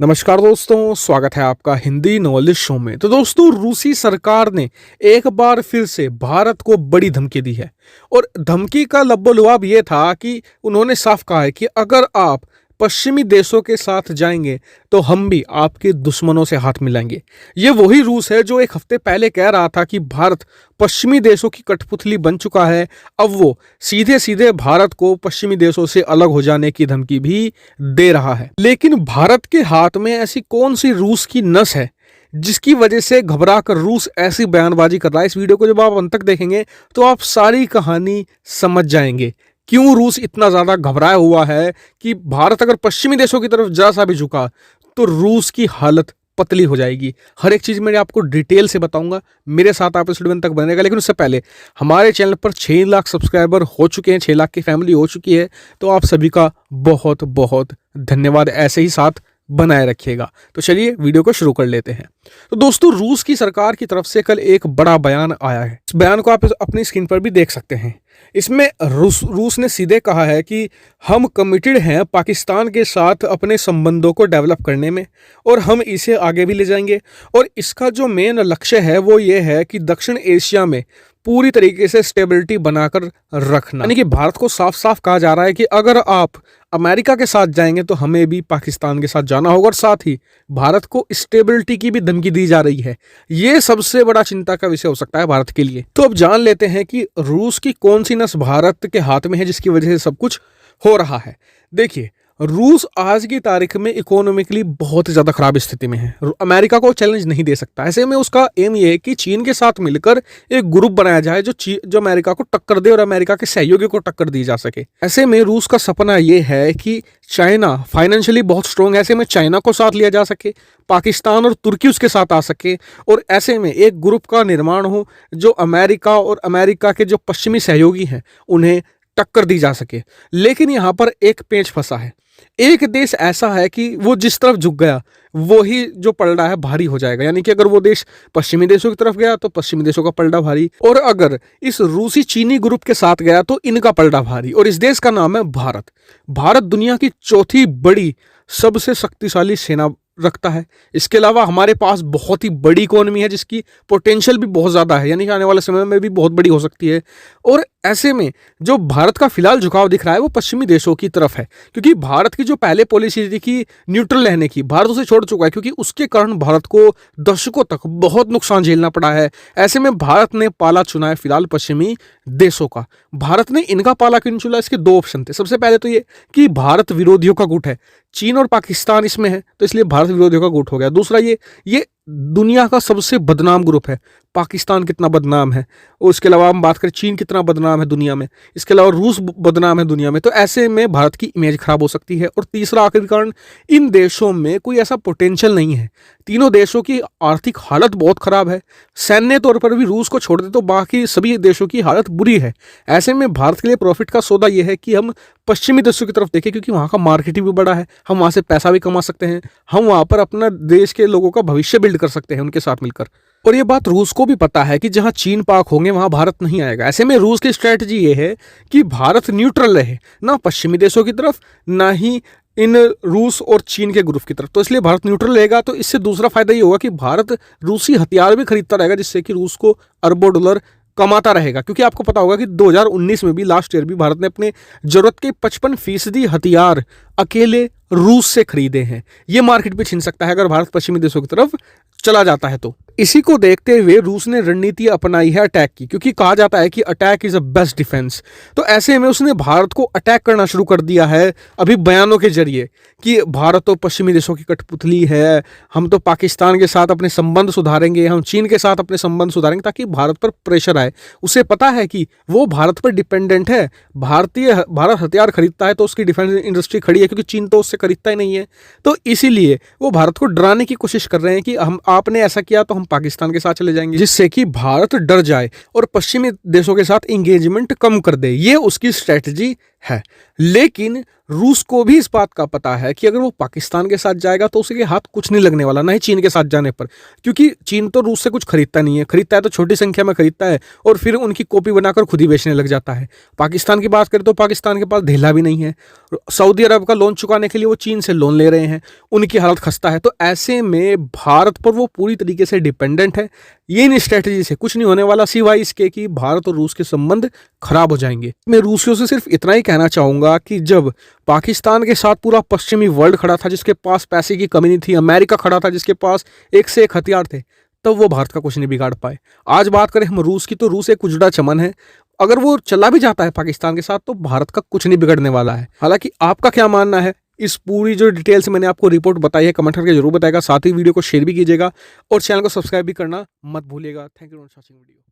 नमस्कार दोस्तों, स्वागत है आपका हिंदी नॉलेज शो में। तो दोस्तों, रूसी सरकार ने एक बार फिर से भारत को बड़ी धमकी दी है और धमकी का लबोलुआब ये था कि उन्होंने साफ कहा है कि अगर आप पश्चिमी देशों के साथ जाएंगे तो हम भी आपके दुश्मनों से हाथ मिलाएंगे। ये वही रूस है जो एक हफ्ते पहले कह रहा था कि भारत पश्चिमी देशों की कठपुतली बन चुका है। अब वो सीधे सीधे भारत को पश्चिमी देशों से अलग हो जाने की धमकी भी दे रहा है। लेकिन भारत के हाथ में ऐसी कौन सी रूस की नस है जिसकी वजह से घबरा कर रूस ऐसी बयानबाजी कर रहा है? इस वीडियो को जब आप अंत तक देखेंगे तो आप सारी कहानी समझ जाएंगे। क्यों रूस इतना ज्यादा घबराया हुआ है कि भारत अगर पश्चिमी देशों की तरफ जरा सा भी झुका तो रूस की हालत पतली हो जाएगी। हर एक चीज मैं आपको डिटेल से बताऊंगा। मेरे साथ आप इस वीडियो तक बनेगा। लेकिन उससे पहले हमारे चैनल पर 6 लाख सब्सक्राइबर हो चुके हैं, 6 लाख की फैमिली हो चुकी है। तो आप सभी का बहुत बहुत धन्यवाद। ऐसे ही साथ बनाए रखिएगा। तो चलिए वीडियो को शुरू कर लेते हैं। तो दोस्तों, रूस की सरकार की तरफ से कल एक बड़ा बयान आया है। इस बयान को आप अपनी स्क्रीन पर भी देख सकते हैं। इसमें रूस ने सीधे कहा है कि हम कमिटेड हैं पाकिस्तान के साथ अपने संबंधों को डेवलप करने में और हम इसे आगे भी ले जाएंगे। और इसका जो मेन लक्ष्य है वो ये है कि दक्षिण एशिया में पूरी तरीके से स्टेबिलिटी बनाकर रखना। यानी कि भारत को साफ साफ कहा जा रहा है कि अगर आप अमेरिका के साथ जाएंगे तो हमें भी पाकिस्तान के साथ जाना होगा। और साथ ही भारत को स्टेबिलिटी की भी धमकी दी जा रही है। ये सबसे बड़ा चिंता का विषय हो सकता है भारत के लिए। तो अब जान लेते हैं कि रूस की कौन सी नस भारत के हाथ में है जिसकी वजह से सब कुछ हो रहा है। देखिए, रूस आज की तारीख में इकोनॉमिकली बहुत ही ज्यादा खराब स्थिति में है। अमेरिका को चैलेंज नहीं दे सकता। ऐसे में उसका एम ये है कि चीन के साथ मिलकर एक ग्रुप बनाया जाए जो अमेरिका को टक्कर दे और अमेरिका के सहयोगी को टक्कर दी जा सके। ऐसे में रूस का सपना ये है कि चाइना फाइनेंशियली बहुत स्ट्रांग है, ऐसे में चाइना को साथ लिया जा सके, पाकिस्तान और तुर्की उसके साथ आ सके और ऐसे में एक ग्रुप का निर्माण हो जो अमेरिका और अमेरिका के जो पश्चिमी सहयोगी हैं उन्हें टक्कर दी जा सके। लेकिन यहाँ पर एक पेंच फंसा है। एक देश ऐसा है कि वो जिस तरफ झुक गया वो ही जो पलड़ा है भारी हो जाएगा। यानी कि अगर वो देश पश्चिमी देशों की तरफ गया तो पश्चिमी देशों का पलड़ा भारी, और अगर इस रूसी चीनी ग्रुप के साथ गया तो इनका पलड़ा भारी। और इस देश का नाम है भारत। भारत दुनिया की चौथी बड़ी सबसे शक्तिशाली सेना रखता है। इसके अलावा हमारे पास बहुत ही बड़ी इकोनॉमी है जिसकी पोटेंशियल भी बहुत ज़्यादा है, यानी कि आने वाले समय में भी बहुत बड़ी हो सकती है। और ऐसे में जो भारत का फिलहाल झुकाव दिख रहा है वो पश्चिमी देशों की तरफ है, क्योंकि भारत की जो पहले पॉलिसी थी कि न्यूट्रल रहने की, भारत उसे छोड़ चुका है, क्योंकि उसके कारण भारत को दशकों तक बहुत नुकसान झेलना पड़ा है। ऐसे में भारत ने पाला चुना है फिलहाल पश्चिमी देशों का। भारत ने इनका पाला क्यों चुना? इसके दो ऑप्शन थे। सबसे पहले तो ये कि भारत विरोधियों का गुट है, चीन और पाकिस्तान इसमें है तो इसलिए भारत विरोधियों का गुट हो गया। दूसरा ये दुनिया का सबसे बदनाम ग्रुप है। पाकिस्तान कितना बदनाम है, और इसके अलावा हम बात करें चीन कितना बदनाम है दुनिया में, इसके अलावा रूस बदनाम है दुनिया में। तो ऐसे में भारत की इमेज खराब हो सकती है। और तीसरा आखिरी कारण, इन देशों में कोई ऐसा पोटेंशियल नहीं है। तीनों देशों की आर्थिक हालत बहुत खराब है। सैन्य तौर पर भी रूस को छोड़ दे तो बाकी सभी देशों की हालत बुरी है। ऐसे में भारत के लिए प्रॉफिट का सौदा यह है कि हम पश्चिमी देशों की तरफ देखें, क्योंकि वहाँ का मार्केट भी बड़ा है, हम वहाँ से पैसा भी कमा सकते हैं, हम वहाँ पर अपना देश के लोगों का भविष्य बिल्ड कर सकते हैं उनके साथ मिलकर। और ये बात रूस को भी पता है कि जहां चीन पाक होंगे वहां भारत नहीं आएगा। ऐसे में रूस की स्ट्रेटजी ये है कि भारत न्यूट्रल रहे, ना पश्चिमी देशों की तरफ ना ही इन रूस और चीन के ग्रुप की तरफ। तो इसलिए भारत न्यूट्रल रहेगा। तो इससे दूसरा फायदा ये होगा कि भारत रूसी हथियार भी खरीदता रहेगा, जिससे कि रूस को अरबों डॉलर कमाता रहेगा। क्योंकि आपको पता होगा कि 2019 में भी, लास्ट ईयर भी, भारत ने अपने जरूरत के 55% हथियार अकेले रूस से खरीदे हैं। ये मार्केट भी छीन सकता है अगर भारत पश्चिमी देशों की तरफ चला जाता है। तो इसी को देखते हुए रूस ने रणनीति अपनाई है अटैक की, क्योंकि कहा जाता है कि attack is a best defence. तो ऐसे में उसने भारत को अटैक करना शुरू कर दिया है अभी बयानों के जरिए कि भारत तो पश्चिमी देशों की कठपुतली है, हम तो पाकिस्तान के साथ अपने संबंध सुधारेंगे, हम चीन के साथ अपने संबंध सुधारेंगे, ताकि भारत पर प्रेशर आए। उसे पता है कि वो भारत पर डिपेंडेंट है। भारत हथियार खरीदता है तो उसकी डिफेंस इंडस्ट्री खड़ी है, क्योंकि चीन तो उससे खरीदता ही नहीं है। तो इसीलिए वो भारत को डराने की कोशिश कर रहे हैं कि आपने ऐसा किया तो हम पाकिस्तान के साथ चले जाएंगे, जिससे कि भारत डर जाए और पश्चिमी देशों के साथ इंगेजमेंट कम कर दे। ये उसकी स्ट्रेटजी है। लेकिन रूस को भी इस बात का पता है कि अगर वो पाकिस्तान के साथ जाएगा तो उसके हाथ कुछ नहीं लगने वाला, ना ही चीन के साथ जाने पर, क्योंकि चीन तो रूस से कुछ खरीदता नहीं है, खरीदता है तो छोटी संख्या में खरीदता है और फिर उनकी कॉपी बनाकर खुद ही बेचने लग जाता है। पाकिस्तान की बात करें तो पाकिस्तान के पास ढेला भी नहीं है, सऊदी अरब का लोन चुकाने के लिए वो चीन से लोन ले रहे हैं, उनकी हालत खस्ता है। तो ऐसे में भारत पर वो पूरी तरीके से डिपेंडेंट है। ये इन स्ट्रेटजी से कुछ नहीं होने वाला सिवाय इसके कि भारत और रूस के संबंध खराब हो जाएंगे। मैं रूसियों से सिर्फ इतना ही कहना चाहूंगा कि जब पाकिस्तान के साथ पूरा पश्चिमी वर्ल्ड खड़ा था जिसके पास पैसे की कमी नहीं थी, अमेरिका खड़ा था जिसके पास एक से एक हथियार थे, तब वो भारत का कुछ नहीं बिगाड़ पाए। आज बात करें हम रूस की, तो रूस एक उजड़ा चमन है। अगर वो चला भी जाता है पाकिस्तान के साथ तो भारत का कुछ नहीं बिगड़ने वाला है। हालांकि आपका क्या मानना है इस पूरी जो डिटेल्स मैंने आपको रिपोर्ट बताई है, कमेंट करके जरूर बताएगा। साथ ही वीडियो को शेयर भी कीजिएगा और चैनल को सब्सक्राइब भी करना मत भूलिएगा। Thank you for watching video.